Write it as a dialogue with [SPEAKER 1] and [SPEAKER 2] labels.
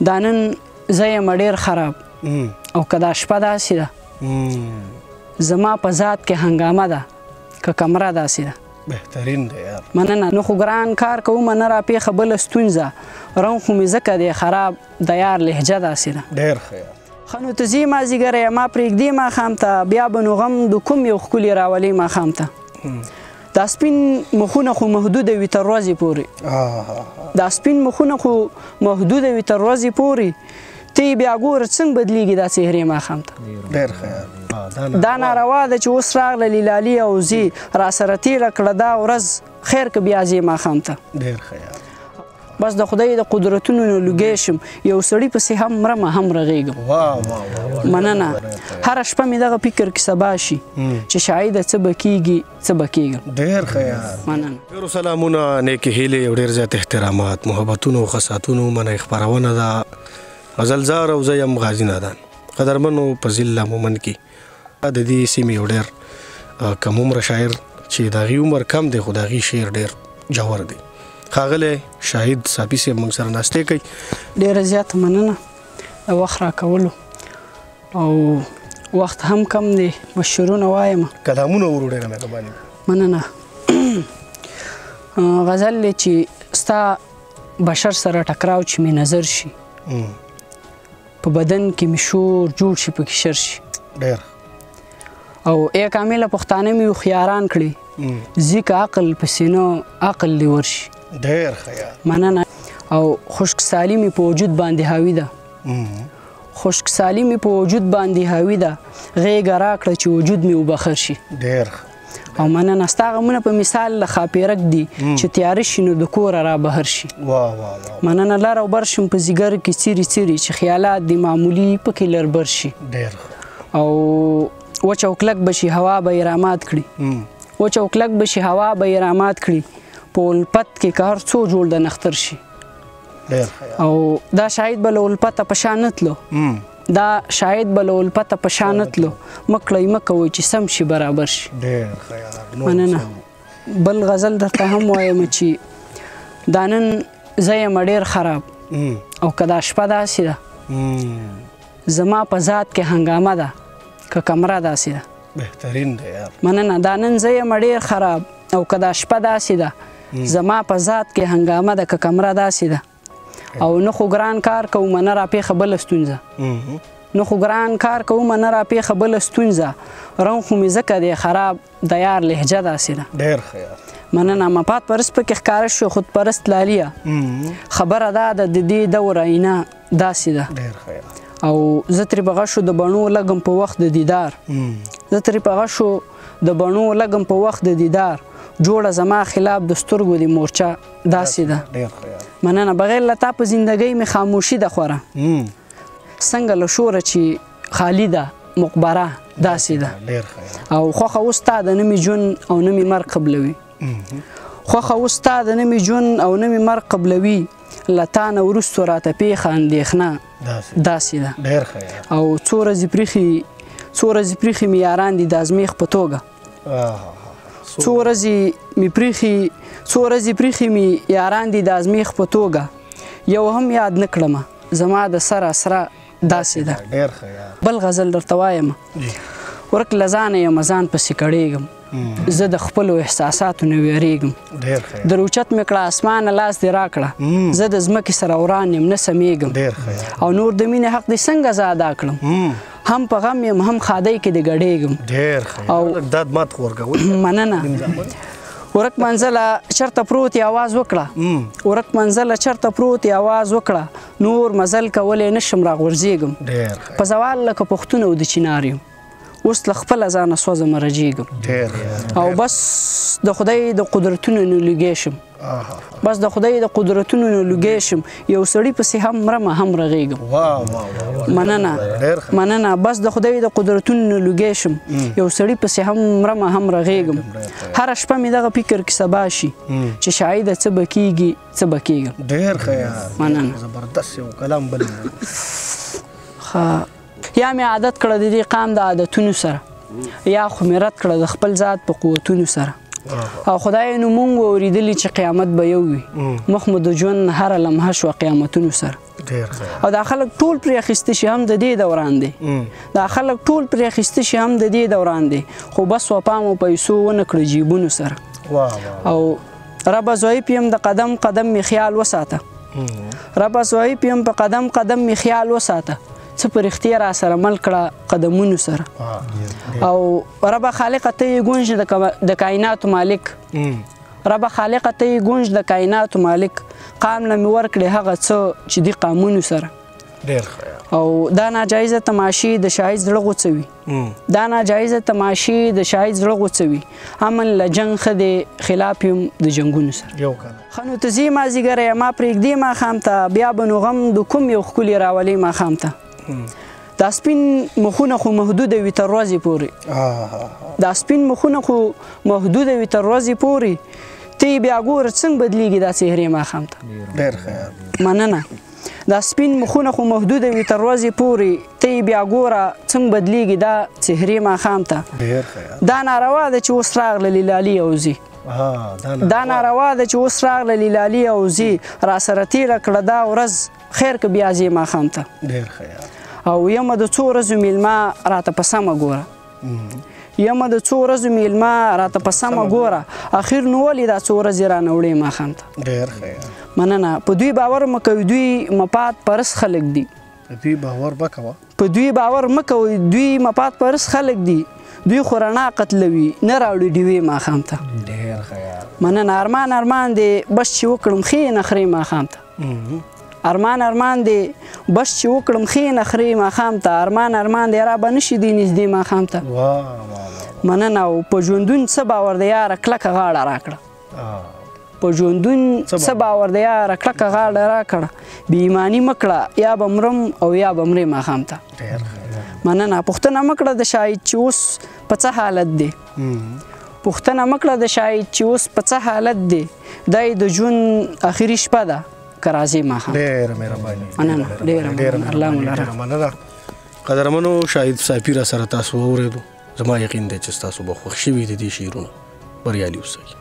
[SPEAKER 1] دا نن زه یم ډېر خراب او که دا شپه داسې ده زما په ذات کې هنګامه ده که کمره داسې ده.
[SPEAKER 2] بهترین دی یار.
[SPEAKER 1] مننه. نو خو ګران کار کومه نه راپېښه بله ستونزه رنګ خو مې ځکه دی خراب د یار لهجه داسې ده.
[SPEAKER 2] ډېر ښه یار.
[SPEAKER 1] ښه نو ته ځې مازدیګری ما پرېږدې ماښام ته بیا به نو غم د کوم یو ښکلي راولې ماښام ته. دا سپین مخونه خو محدوده وي تر ورځې پورې. دا سپین مخونه خو محدوده وي تر ورځې پورې ته یې بیا ګوره څنګه بدلېږي دا څهرې ماښام ته.
[SPEAKER 2] ډېر ښه یار.
[SPEAKER 1] دا ناروا ده چې اوس راغله لالي او زی راسره تېره کړه دا ورځ خیر که بیا ځې ماښام ته.
[SPEAKER 2] ډېر ښه یار.
[SPEAKER 1] بس د خدای د قدرتونو نه لوګی شم یو سړي پسې هم مرمه هم رغېږم. مننه. هره شپه مې دغه فکر کې سبا شي چې شاید څه به کېږي څه به کېږم.
[SPEAKER 2] ډېر ښه یار.
[SPEAKER 1] مننه.
[SPEAKER 2] ډېرو سلامونه، نیکې هیلې او ډېر زیات احترامات، محبتونو او خصاتونو منه خپرونه ده غزلزار او زه یم غازي نادان. قدرمنو په ضلع مومند کې د دې سیمې یو ډېر کم عمره شاعر چې د هغې عمر کم دی خو د هغې شعر ډېر جوور دی. ښاغلی شاهد صافي صاحب موږ سره ناستې کوي.
[SPEAKER 1] ډېره زیاته مننه د وخت راکولو او وخت هم کم دی مشهورونه وایم.
[SPEAKER 2] کلامونه ورو ډېره مهرباني.
[SPEAKER 1] مننه. غزل دی چې ستا بشر سره ټکراو چې مې نظر شي په بدن کې مې شور جوړ شي پکې شر شي.
[SPEAKER 2] ډېر.
[SPEAKER 1] او ای کامله پښتانه مې هوښیاران کړي ځي که عقل په سینه عقل دې ورشي.
[SPEAKER 2] ډېر ښه یار.
[SPEAKER 1] مننه. او خشکسالي مې په وجود باندې حاوي ده. خشکسالي مې په وجود باندې حاوي ده غېږه راکړه چې وجود مې وبخر شي.
[SPEAKER 2] ډېر.
[SPEAKER 1] او مننه. ستا غمونه په مثال له ښاپېرک دي چې تیاره شي نو د کوره را بهر شي. مننه. لر او بر شم په ځیګر کې څیرې څیرې چې خیالات دې معمولي پکې لربر شي.
[SPEAKER 2] ډېر.
[SPEAKER 1] او وچ او کلک به شي هوا به یې رامات کړي. وچ او کلک به شي هوا به یې رامات کړي په الپت کې که هر څو جوړ د نختر شي. او دا شاید به له الپته په شا نه تلو دا شاید به له الپته په شا نه تلو مکړئ مه کوئ چې سم شي برابر شي. مننه. بل غزل درته هم وایم چې دا نن زه یم ډېر خراب او که دا شپه داسې ده زما په ذات کې هنګامه ده که کمره داسې ده.
[SPEAKER 2] بهترین دی یار.
[SPEAKER 1] مننه. دا نن زه یم ډېر خراب او که دا شپه داسې ده زما په ذات کې هنګامه ده که کمره داسې ده. او نه خو ګران کار کومه نه راپېښه بله ستونزه نه خو ګران کار کومه نه راپېښه بله ستونزه رنګ خو مې ځکه دی خراب د یار لهجه داسې ده.
[SPEAKER 2] ډېر ښه یار.
[SPEAKER 1] مننه. مفاد پرست پکې ښکاره شو خودپرست لالیه خبره دا ده د دې دور آینه داسې ده.
[SPEAKER 2] ډېر ښه یار.
[SPEAKER 1] او زه ترې په غشو د بڼو لګم په وخت د دیدار زه ترې په غشو د بڼو لګم په وخت د دیدار جوړه زما خلاف د سترګو د مورچه داسې ده. مننه. بغیر له تا په زندګۍ مې خاموشي ده خوره څنګه له شوره چې خالي ده مقبره داسې ده. او خوښه اوس تا د نه مې ژوند او نه مې مرګ قبلوي خوښه اوس تا د نه مې ژوند او نه مې مرګ قبلوي له تا نه وروستو راته پېښه اندېښنه داسې ده. او څو ورځې پریښي مې یاران دي د ازمېښت په توګه څو ورځې پریښي مې یاران دي د ازمېښت په توګه یو هم یاد نه کړمه زما د سره سره داسې ده. بل غزل درته وایم ورک له ځانه یم ځان پسې کړېږم زه د خپلو احساساتو نه ویریږم در اوچت مې کړه اسمانه لاس دې راکړه زه د ځمکې سره وران یم نه سمیږم او نور د مینې حق دې څنګه زه ادا کړم هم په غم یم هم ښادۍ کې دې ګډېږم. مننه. ورک منزله چرته پروت یې آواز وکړه ورک منزله چرته پروت یې آواز وکړه نور مزل کولی نشم راغورځېږم په زوال لکه پښتون او د چنار یم اوس له خپله ځانه سوځم رجېږم او بس د خدای د قدرتونو نه لوګی شم بس د خدای د قدرتونو نه لوګی شم یو سړي پسې هم مرمه هم رغېږم. مننه. بس د خدای د قدرتونو نه لوګی شم یو سړي پسې هم مرمه هم رغېږم. هره شپه مې دغه فکر کې سبا شي چې شاید څه به کېږي څه به کېږم.
[SPEAKER 2] ډېر ښه یار.
[SPEAKER 1] مننه.
[SPEAKER 2] زبردست یو کلام بل
[SPEAKER 1] یا مې عادت کړه د دې قام د عادتونو سره یا خو مې رد کړه د خپل ذات په قوتونو سره او خدای نو مونږ اوریدلی چې قیامت به یو وي مخ مو د ژوند هره لمحه شوه قیامتونو سره او دا خلک ټول پرې اخیسته شي هم د دې دوران دی دا خلک ټول پرې اخیسته شي هم د دې دوران دی خو بس وپا مو پیسو ونه کړه جیبونو سره او ربه ضعیف یم د قدم قدم می خیال وساته ربه ضعیف یم په قدم قدم می خیال وساته څه په رښتیا را سره مل کړه قدمونو سره او ربه خالقه ته یې ګونج د کائناتو مالک ربه خالقه ته یې ګونج د کائناتو مالک قام له مې ورکړې هغه څه چې دي قامونو سره او دا ناجایزه تماشې د شاهد زړه غوڅوي دا ناجایزه تماشې د شاهد زړه غوڅوي امن له جنګ ښه دی خلاف یم د جنګونو سره ښه نو ته ځې مازدیګری ما پرېږدې ماښام ته بیا به نو غم د کوم یو ښکلي راولې ماښام ته دا سپین مخونه خو محدوده وي تر ورځې پورې دا سپین مخونه خو محدوده وي تر ورځې پورې ته بیا ګوره څنګه بدلیږي دا څهرې ماښام ته
[SPEAKER 2] ډېر ښه
[SPEAKER 1] مننه دا سپین مخونه خو محدوده وي تر ورځې پورې ته بیا ګوره څنګه بدلیږي دا څهرې ماښام ته دا ناروا ده چې اوس راغله لالي او زی دا ناروا ده چې اوس راغله لالي او زی را سره تېره کړه دا ورځ خیر که بیا ځې ماښام ته
[SPEAKER 2] ډېر ښه
[SPEAKER 1] او یمه د څو ورځو میلمه راته په سمه ګوره یمه د څو ورځو میلمه راته په سمه ګوره اخر نو ولې دا څو ورځې رانه وړې ماښام ته
[SPEAKER 2] ډېر ښه
[SPEAKER 1] مننه په دوی باور مه کوئ دوی مفاد پرست خلک دي
[SPEAKER 2] دوی باور مه کوه
[SPEAKER 1] په دوی باور مه کوئ دوی مفاد پرست خلک دي دوی خو رڼا قتلوي نه راوړي ډیوې ماښام ته
[SPEAKER 2] ډېر ښه
[SPEAKER 1] مننه ارمان دی بس چې وکړم ښې نخرې ماښام ته ارمان دی بس چې وکړم ښې نخرې ماښام ته ارمان دی را به نشي دی نږدې ماښام ته مننه او په ژوندون څه باور دی یاره کلکه غاړه راکړه په ژوندون څه باور دی یاره کلکه غاړه راکړه بې ایماني مه کړه یا به مرم او یا به مرې ماښام ته مننه پوښتنه مه کړه د شاهد چې اوس په څه حالت دی پوښتنه مه کړه د شاهد چې اوس په څه حالت دی دا د ژوند اخري شپه ده که راځې ماښام
[SPEAKER 2] ډېره مهرباني
[SPEAKER 1] مننه ډېره الله مو لره
[SPEAKER 2] مننه قدرمنو شاهد صافي را سره تاسو واورېدو زما یقین دی چې ستاسو به خوښ شوي دي دې شعرونه بریالي اوسئ